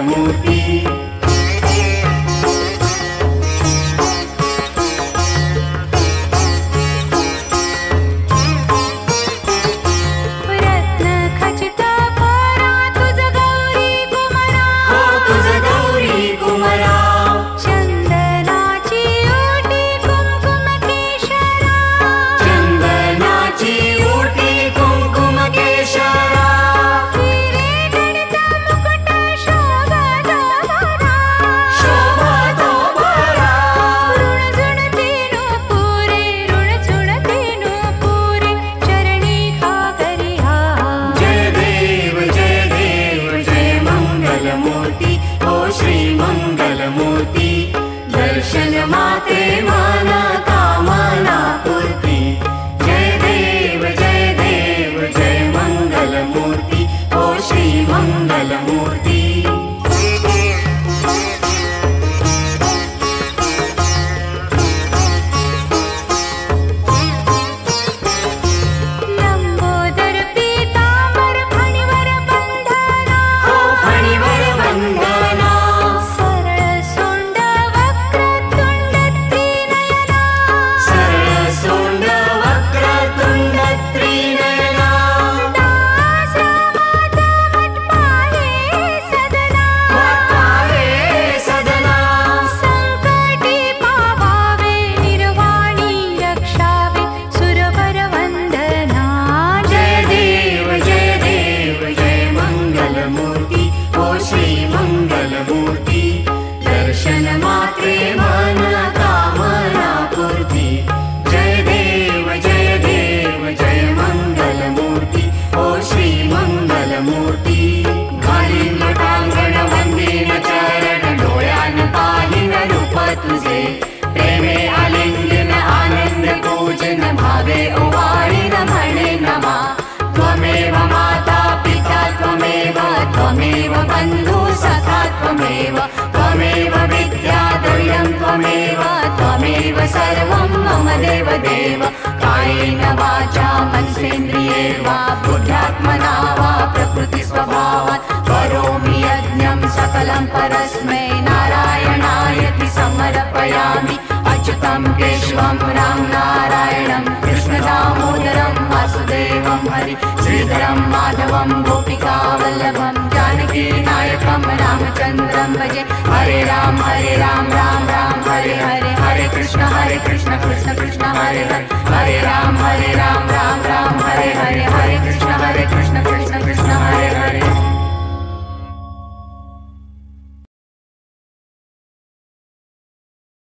मंगलमूर्ती। दर्शन माते मन कामना पूर्ति। जय देव जय मंगलमूर्ति ओ श्री मंगलमूर्ति। दर्शन मात्रे मन कामना पूर्ति। जय देव जय मंगलमूर्ति ओ श्री मंगलमूर्ति। घालीन लोटांगण वंदीन चरण डोळ्यान पाहिन रूप तुझे। प्रेमे आलिंगन आनंद पूजन भावे ओवाळीन म्हणे नमा। त्वमेव माता पिता त्वमेव बंधु सखा त्वमेव। त्वमेव विद्या द्रव्यं त्वमेव सर्वं मम देव। कायेन वाचा मनसेन्द्रिये वा बुद्ध्यात्मना वा प्रकृतिस्वभावात् करोमि यज्ञं सकलं परस्मै नारायणायति समर्पयामि। अच्युतं केशवं राम नारायणं कृष्ण दामोदरं वासुदेवं हरि श्रीधरं माधवं गोपिका वल्लभं जानकी नायकं रामचन्द्रं भजे। हरे राम राम राम हरे हरे। हरे कृष्ण कृष्ण कृष्ण हरे हरे। हरे राम राम राम हरे हरे।